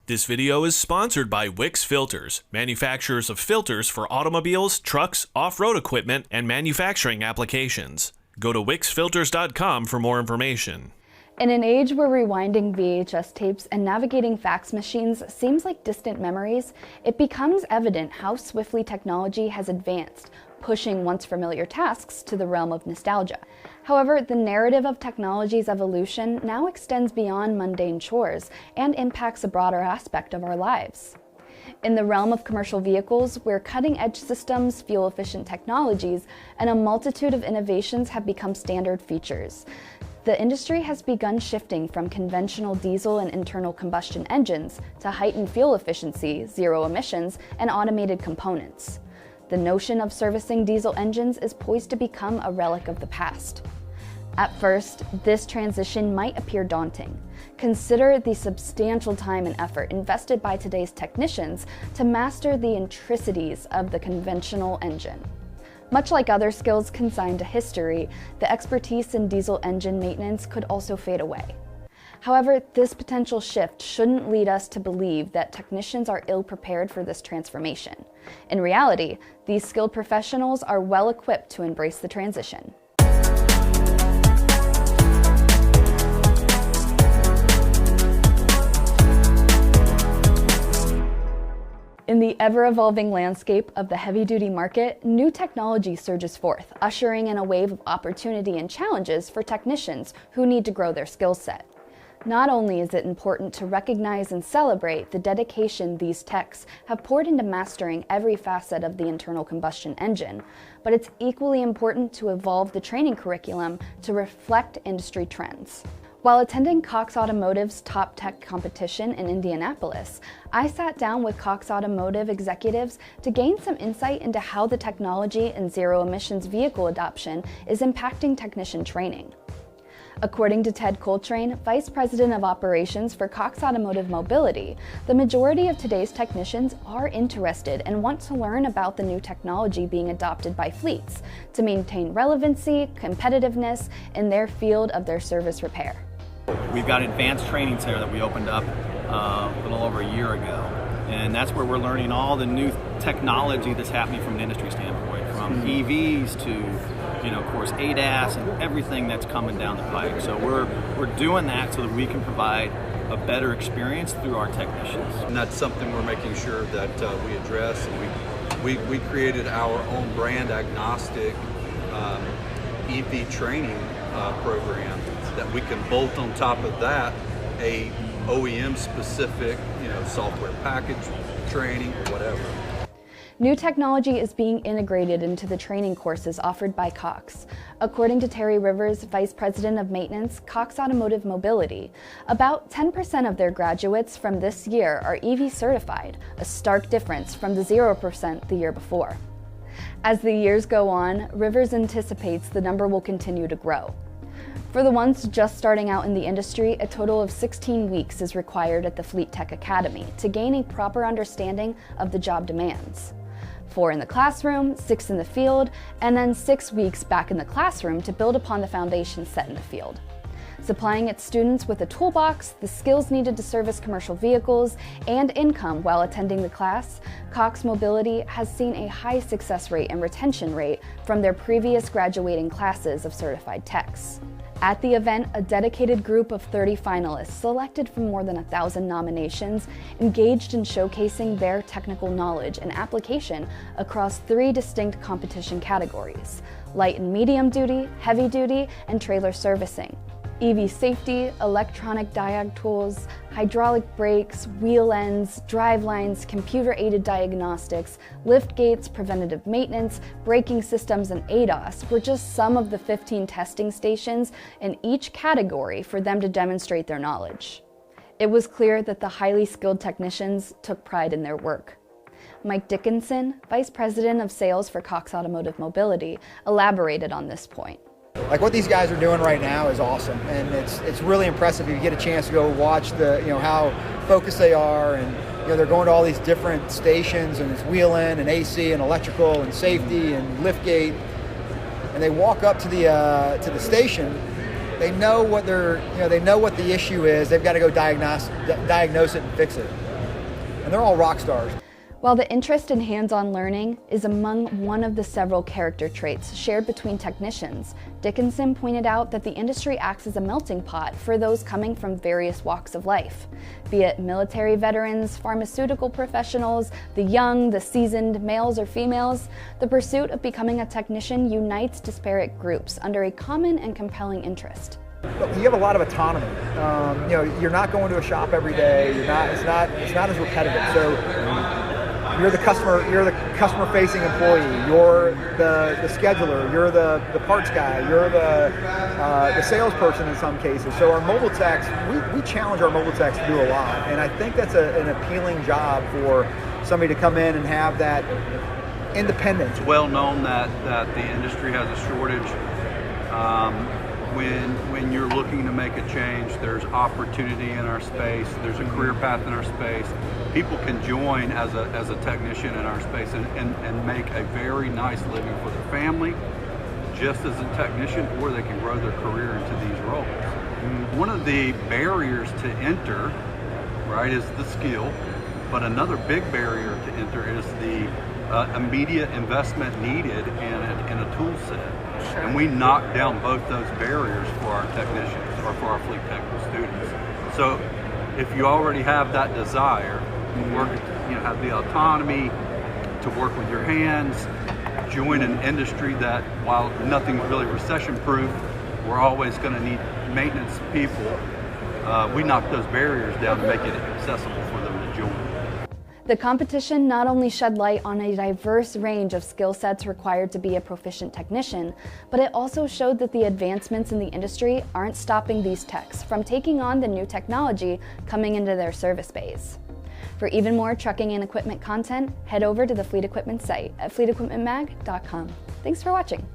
This video is sponsored by Wix Filters, manufacturers of filters for automobiles, trucks, off-road equipment, and manufacturing applications. Go to wixfilters.com for more information. In an age where rewinding VHS tapes and navigating fax machines seems like distant memories, it becomes evident how swiftly technology has advanced, pushing once familiar tasks to the realm of nostalgia. However, the narrative of technology's evolution now extends beyond mundane chores and impacts a broader aspect of our lives. In the realm of commercial vehicles, where cutting-edge systems, fuel-efficient technologies, and a multitude of innovations have become standard features, the industry has begun shifting from conventional diesel and internal combustion engines to heightened fuel efficiency, zero emissions, and automated components. The notion of servicing diesel engines is poised to become a relic of the past. At first, this transition might appear daunting. Consider the substantial time and effort invested by today's technicians to master the intricacies of the conventional engine. Much like other skills consigned to history, the expertise in diesel engine maintenance could also fade away. However, this potential shift shouldn't lead us to believe that technicians are ill-prepared for this transformation. In reality, these skilled professionals are well-equipped to embrace the transition. In the ever-evolving landscape of the heavy-duty market, new technology surges forth, ushering in a wave of opportunity and challenges for technicians who need to grow their skill set. Not only is it important to recognize and celebrate the dedication these techs have poured into mastering every facet of the internal combustion engine, but it's equally important to evolve the training curriculum to reflect industry trends. While attending Cox Automotive's Top Tech competition in Indianapolis, I sat down with Cox Automotive executives to gain some insight into how the technology and zero-emissions vehicle adoption is impacting technician training. According to Ted Coltrain, Vice President of Operations for Cox Automotive Mobility, the majority of today's technicians are interested and want to learn about the new technology being adopted by fleets to maintain relevancy, competitiveness in their field of their service repair. We've got an advanced training center that we opened up a little over a year ago, and that's where we're learning all the new technology that's happening from an industry standpoint, from EVs to, of course, ADAS and everything that's coming down the pike. So we're doing that so that we can provide a better experience through our technicians. And that's something we're making sure that we address. And we created our own brand agnostic EV training program that we can bolt on top of that a OEM specific, software package training or whatever. New technology is being integrated into the training courses offered by Cox. According to Terry Rivers, Vice President of Maintenance, Cox Automotive Mobility, about 10% of their graduates from this year are EV certified, a stark difference from the 0% the year before. As the years go on, Rivers anticipates the number will continue to grow. For the ones just starting out in the industry, a total of 16 weeks is required at the Fleet Tech Academy to gain a proper understanding of the job demands. 4 in the classroom, 6 in the field, and then 6 weeks back in the classroom to build upon the foundation set in the field. Supplying its students with a toolbox, the skills needed to service commercial vehicles, and income while attending the class, Cox Mobility has seen a high success rate and retention rate from their previous graduating classes of certified techs. At the event, a dedicated group of 30 finalists, selected from more than 1,000 nominations, engaged in showcasing their technical knowledge and application across 3 distinct competition categories: light and medium duty, heavy duty, and trailer servicing. EV safety, electronic diag tools, hydraulic brakes, wheel ends, drive lines, computer-aided diagnostics, lift gates, preventative maintenance, braking systems, and ADAS were just some of the 15 testing stations in each category for them to demonstrate their knowledge. It was clear that the highly skilled technicians took pride in their work. Mike Dickinson, Vice President of Sales for Cox Automotive Mobility, elaborated on this point. Like what these guys are doing right now is awesome, and it's really impressive if you get a chance to go watch how focused they are, and they're going to all these different stations, and it's wheel end and AC and electrical and safety and lift gate, and they walk up to the station. They know what they know what the issue is. They've got to go diagnose it and fix it. and they're all rock stars. While the interest in hands-on learning is among one of the several character traits shared between technicians, Dickinson pointed out that the industry acts as a melting pot for those coming from various walks of life. Be it military veterans, pharmaceutical professionals, the young, the seasoned, males or females, the pursuit of becoming a technician unites disparate groups under a common and compelling interest. You have a lot of autonomy. You're not going to a shop every day. It's not as repetitive. So you're the customer-facing employee. You're the scheduler. You're the parts guy. You're the salesperson in some cases. So our mobile techs, we challenge our mobile techs to do a lot, and I think that's an appealing job for somebody to come in and have that independence. It's well known that the industry has a shortage. When you're looking to make a change, there's opportunity in our space, there's a career path in our space. People can join as a technician in our space and make a very nice living for their family, just as a technician, or they can grow their career into these roles. One of the barriers to enter, right, is the skill, but another big barrier to enter is the immediate investment needed in a tool set. Sure. And we knock down both those barriers for our technicians or for our fleet technical students. So if you already have that desire to work, have the autonomy to work with your hands, join an industry that, while nothing's really recession-proof, we're always going to need maintenance people. We knock those barriers down to make it accessible for them to join. The competition not only shed light on a diverse range of skill sets required to be a proficient technician, but it also showed that the advancements in the industry aren't stopping these techs from taking on the new technology coming into their service bays. For even more trucking and equipment content, head over to the Fleet Equipment site at fleetequipmentmag.com. Thanks for watching.